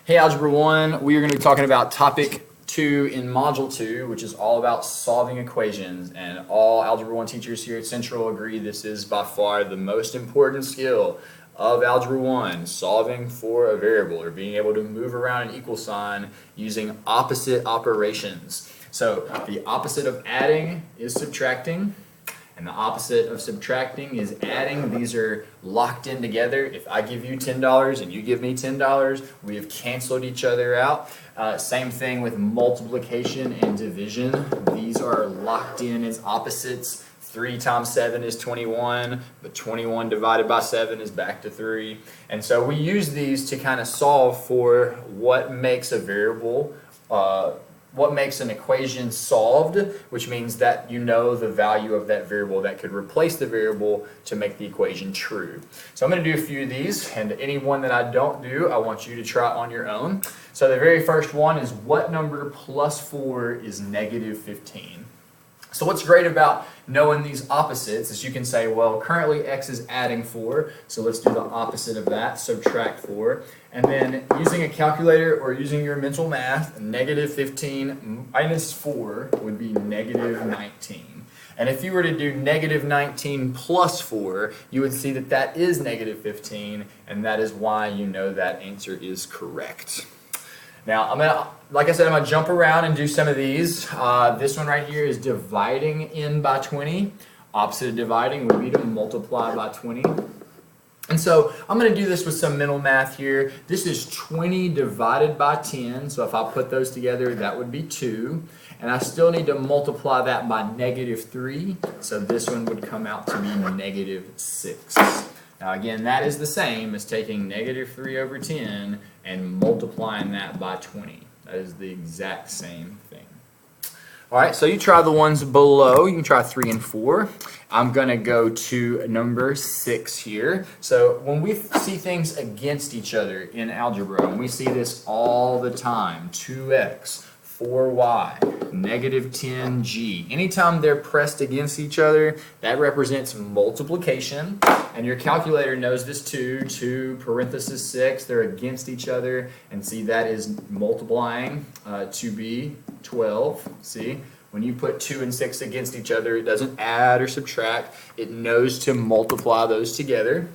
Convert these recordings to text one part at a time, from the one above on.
Hey, Algebra 1, we are going to be talking about topic 2 in Module 2, which is all about solving equations. And all Algebra 1 teachers here at Central agree this is by far the most important skill of Algebra 1, solving for a variable or being able to move around an equal sign using opposite operations. So the opposite of adding is subtracting. And the opposite of subtracting is adding. These are locked in together. If I give you $10 and you give me $10, we have canceled each other out. Same thing with multiplication and division. These are locked in as opposites. 3 times 7 is 21, but 21 divided by 7 is back to 3. And so we use these to kind of solve for what makes a variable what makes an equation solved, which means that you know the value of that variable that could replace the variable to make the equation true. So I'm going to do a few of these, and any one that I don't do, I want you to try on your own. So the very first one is, what number plus 4 is negative 15? So what's great about knowing these opposites is you can say, well, currently x is adding 4, so let's do the opposite of that, subtract 4. And then using a calculator or using your mental math, negative 15 minus 4 would be negative 19. And if you were to do negative 19 plus 4, you would see that that is negative 15, and that is why you know that answer is correct. Now, like I said, I'm going to jump around and do some of these. This one right here is dividing in by 20. Opposite of dividing would be to multiply by 20. And so I'm going to do this with some mental math here. This is 20 divided by 10. So if I put those together, that would be 2. And I still need to multiply that by negative 3. So this one would come out to be negative 6. Now again, that is the same as taking negative 3 over 10 and multiplying that by 20. That is the exact same thing. All right, so you try the ones below. You can try 3 and 4. I'm going to go to number 6 here. So when we see things against each other in algebra, and we see this all the time, 2x, 4y, negative 10g. Anytime they're pressed against each other, that represents multiplication. And your calculator knows this too. 2 parenthesis 6, they're against each other. And see, that is multiplying to be 12. See, when you put 2 and 6 against each other, it doesn't add or subtract. It knows to multiply those together.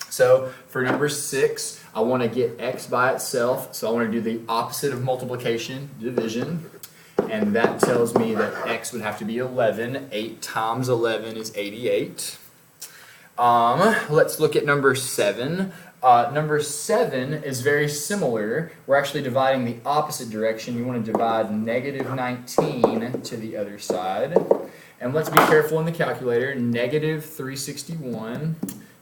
So for number 6, I want to get x by itself. So I want to do the opposite of multiplication, division. And that tells me that x would have to be 11. 8 times 11 is 88. Let's look at number 7. Number 7 is very similar. We're actually dividing the opposite direction. You want to divide negative 19 to the other side. And let's be careful in the calculator. Negative 361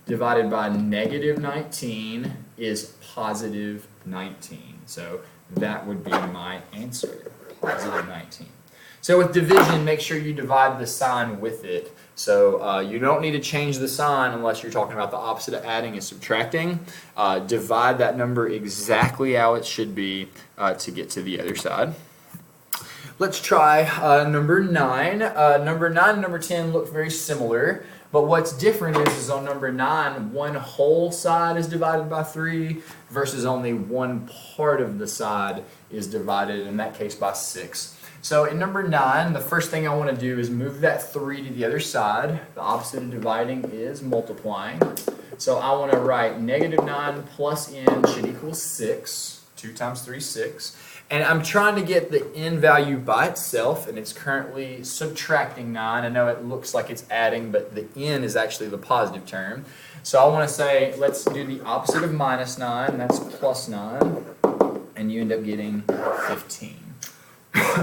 divided by negative 19 is positive 19. So that would be my answer, positive 19. So with division, make sure you divide the sign with it. So you don't need to change the sign unless you're talking about the opposite of adding is subtracting. Divide that number exactly how it should be to get to the other side. Let's try number 9. Number 9 and number 10 look very similar. But what's different is on number 9, one whole side is divided by 3 versus only one part of the side is divided, in that case, by 6. So in number 9, the first thing I want to do is move that 3 to the other side. The opposite of dividing is multiplying. So I want to write negative 9 plus n should equal 6. 2 times 3 is 6. And I'm trying to get the n value by itself, and it's currently subtracting 9. I know it looks like it's adding, but the n is actually the positive term. So I want to say, let's do the opposite of minus 9. That's plus 9. And you end up getting 15.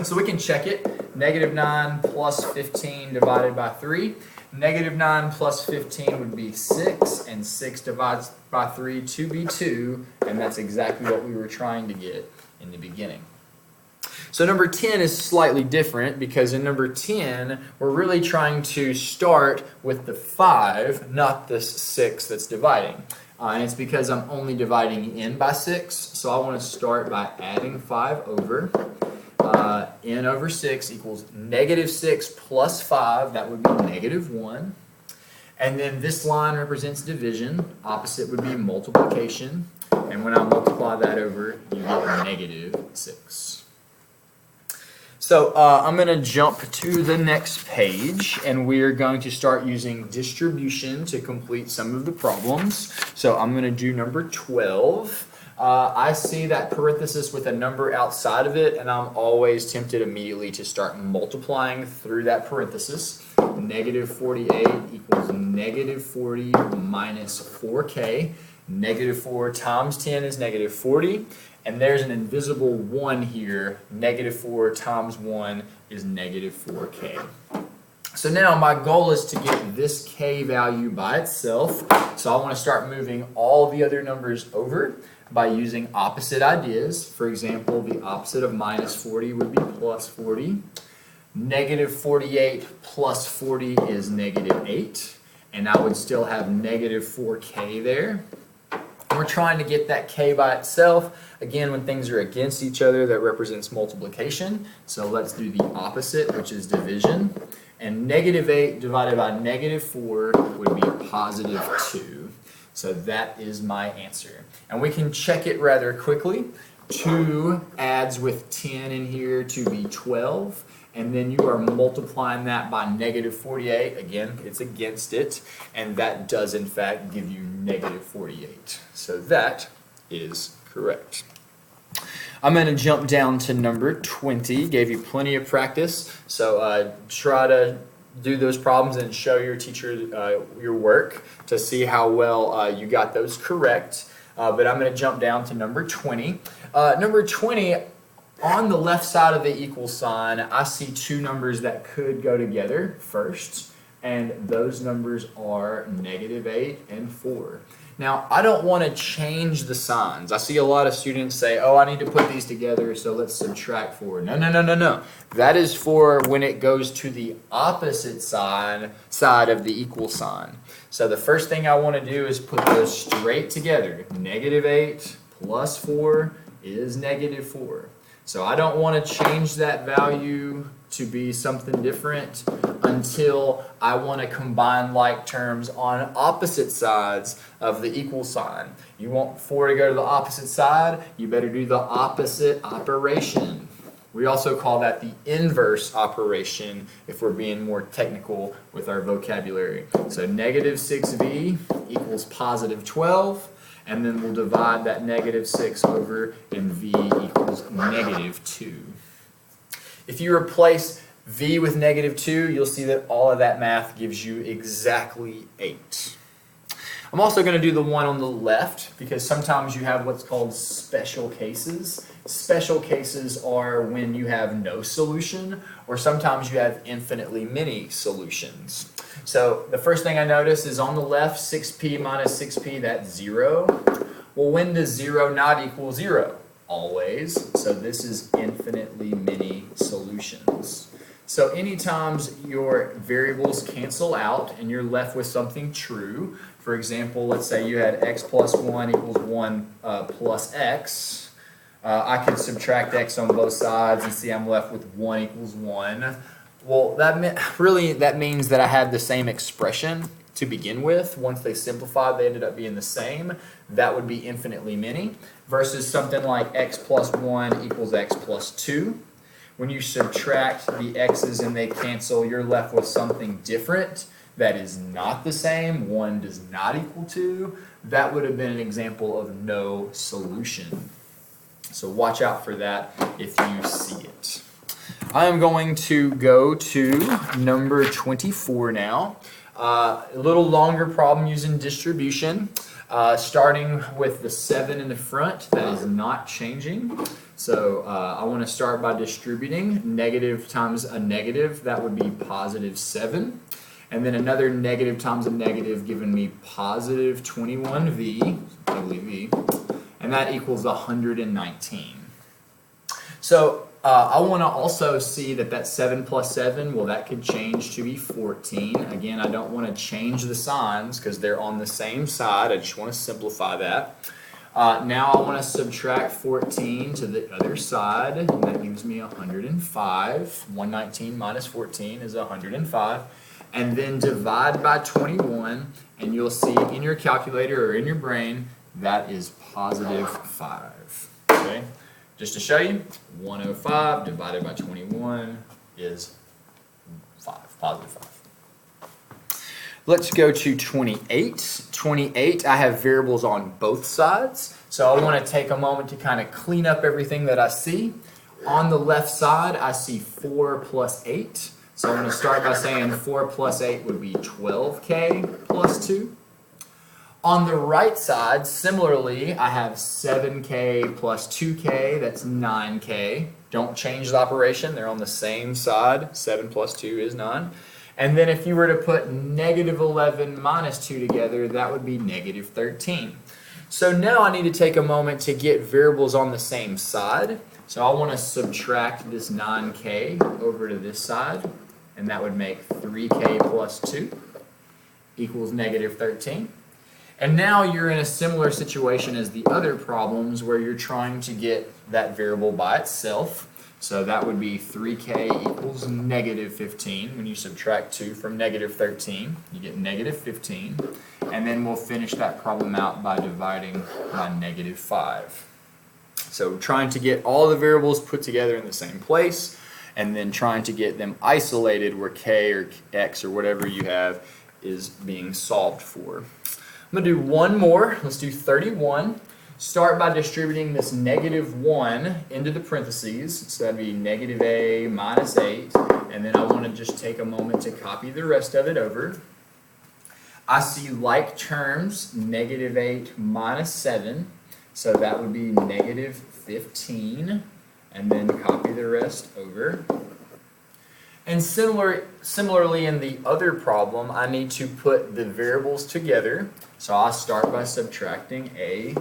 So we can check it. Negative 9 plus 15 divided by 3. Negative 9 plus 15 would be 6, and 6 divides by 3 to be 2, and that's exactly what we were trying to get in the beginning. So number 10 is slightly different because in number 10, we're really trying to start with the 5, not this 6 that's dividing. And it's because I'm only dividing n by 6, so I want to start by adding 5 over. N over 6 equals negative 6 plus 5, that would be negative 1. And then this line represents division. Opposite would be multiplication. And when I multiply that over, you get negative 6. So I'm going to jump to the next page, and we're going to start using distribution to complete some of the problems. So I'm going to do number 12. I see that parenthesis with a number outside of it, and I'm always tempted immediately to start multiplying through that parenthesis. Negative 48 equals negative 40 minus 4k. Negative 4 times 10 is negative 40. And there's an invisible 1 here. Negative 4 times 1 is negative 4k. So now my goal is to get this k value by itself. So I want to start moving all the other numbers over by using opposite ideas. For example, the opposite of minus 40 would be plus 40. Negative 48 plus 40 is negative 8. And I would still have negative 4k there. We're trying to get that k by itself. Again, when things are against each other, that represents multiplication. So let's do the opposite, which is division. And negative 8 divided by negative 4 would be positive 2. So that is my answer. And we can check it rather quickly. 2 adds with 10 in here to be 12. And then you are multiplying that by negative 48. Again, it's against it. And that does, in fact, give you negative 48. So that is correct. I'm going to jump down to number 20. Gave you plenty of practice. So try to do those problems and show your teacher your work to see how well you got those correct. But I'm going to jump down to number 20. Number 20, on the left side of the equal sign, I see two numbers that could go together first, and those numbers are negative 8 and 4. Now, I don't want to change the signs. I see a lot of students say, oh, I need to put these together, so let's subtract 4. No, no, no, no, no. That is for when it goes to the opposite side of the equal sign. So the first thing I want to do is put those straight together. Negative 8 plus 4 is negative 4. So I don't want to change that value to be something different until I want to combine like terms on opposite sides of the equal sign. You want 4 to go to the opposite side, you better do the opposite operation. We also call that the inverse operation if we're being more technical with our vocabulary. So negative 6v equals positive 12. And then we'll divide that negative 6 over, and v equals negative 2. If you replace v with negative 2, you'll see that all of that math gives you exactly 8. I'm also going to do the one on the left because sometimes you have what's called special cases. Special cases are when you have no solution, or sometimes you have infinitely many solutions. So the first thing I notice is on the left, 6p minus 6p, that's 0. Well, when does 0 not equal 0? Always. So this is infinitely many solutions. So anytime your variables cancel out and you're left with something true, for example, let's say you had x plus 1 equals 1 plus x. I could subtract x on both sides and see I'm left with 1 equals 1. Well, that means that I had the same expression to begin with. Once they simplified, they ended up being the same. That would be infinitely many. Versus something like x plus 1 equals x plus 2. When you subtract the x's and they cancel, you're left with something different that is not the same. 1 does not equal 2. That would have been an example of no solution. So watch out for that if you see it. I am going to go to number 24 now. A little longer problem using distribution. Starting with the 7 in the front, that is not changing. So I want to start by distributing. Negative times a negative, that would be positive 7. And then another negative times a negative giving me positive 21v, WV, and that equals 119. So I want to also see that 7 plus 7, well, that could change to be 14. Again, I don't want to change the signs because they're on the same side. I just want to simplify that. Now I want to subtract 14 to the other side, and that gives me 105. 119 minus 14 is 105. And then divide by 21, and you'll see in your calculator or in your brain That is positive 5. Okay? Just to show you, 105 divided by 21 is 5, positive 5. Let's go to 28. 28, I have variables on both sides. So I want to take a moment to kind of clean up everything that I see. On the left side, I see 4 plus 8. So I'm going to start by saying 4 plus 8 would be 12k plus 2. On the right side, similarly, I have 7k plus 2k, that's 9k. Don't change the operation, they're on the same side. 7 plus 2 is 9. And then if you were to put negative 11 minus 2 together, that would be negative 13. So now I need to take a moment to get variables on the same side. So I want to subtract this 9k over to this side, and that would make 3k plus 2 equals negative 13. And now you're in a similar situation as the other problems where you're trying to get that variable by itself. So that would be 3k equals negative 15. When you subtract 2 from negative 13, you get negative 15. And then we'll finish that problem out by dividing by negative 5. So trying to get all the variables put together in the same place, and then trying to get them isolated where k or x or whatever you have is being solved for. I'm going to do one more. Let's do 31. Start by distributing this negative 1 into the parentheses. So that'd be negative a minus 8. And then I want to just take a moment to copy the rest of it over. I see like terms, negative 8 minus 7. So that would be negative 15. And then copy the rest over. And similarly in the other problem, I need to put the variables together. So I start by subtracting a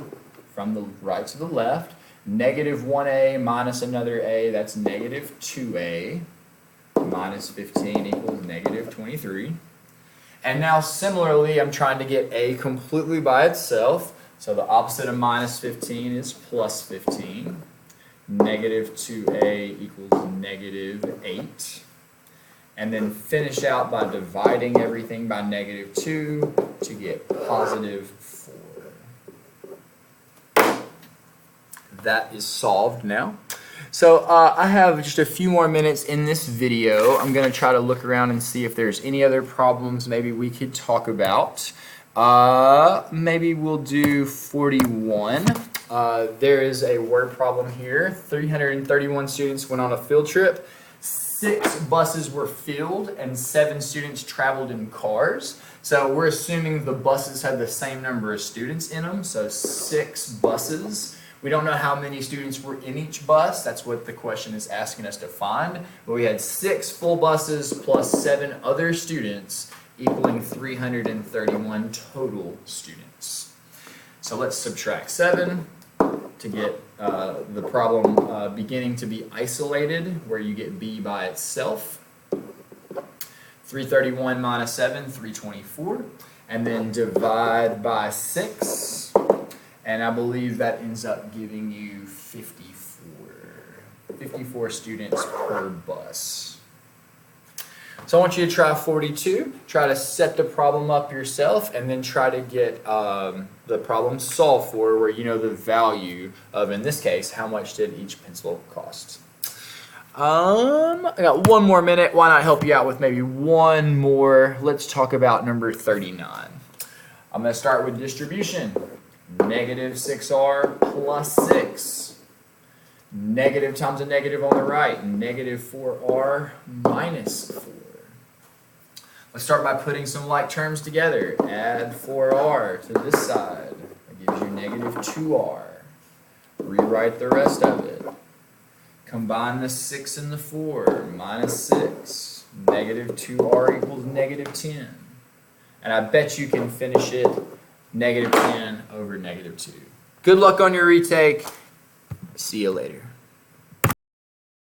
from the right to the left. Negative 1a minus another a, that's negative 2a minus 15 equals negative 23. And now similarly, I'm trying to get a completely by itself. So the opposite of minus 15 is plus 15. Negative 2a equals negative 8. And then finish out by dividing everything by negative 2 to get positive 4. That is solved now. So I have just a few more minutes in this video. I'm going to try to look around and see if there's any other problems maybe we could talk about. Maybe we'll do 41. There is a word problem here. 331 students went on a field trip. 6 buses were filled and 7 students traveled in cars. So we're assuming the buses had the same number of students in them, so 6 buses. We don't know how many students were in each bus. That's what the question is asking us to find. But we had 6 full buses plus 7 other students equaling 331 total students. So let's subtract 7 to get the problem beginning to be isolated, where you get b by itself. 331 minus 7, 324. And then divide by 6. And I believe that ends up giving you 54 students per bus. So I want you to try 42. Try to set the problem up yourself and then try to get the problem solved for where you know the value of, in this case, how much did each pencil cost. I got one more minute. Why not help you out with maybe one more? Let's talk about number 39. I'm going to start with distribution. Negative 6r plus 6. Negative times a negative on the right. Negative 4r minus 4. Let's start by putting some like terms together. Add 4r to this side. That gives you negative 2r. Rewrite the rest of it. Combine the 6 and the 4. Minus 6. Negative 2r equals negative 10. And I bet you can finish it negative 10 over negative 2. Good luck on your retake. See you later.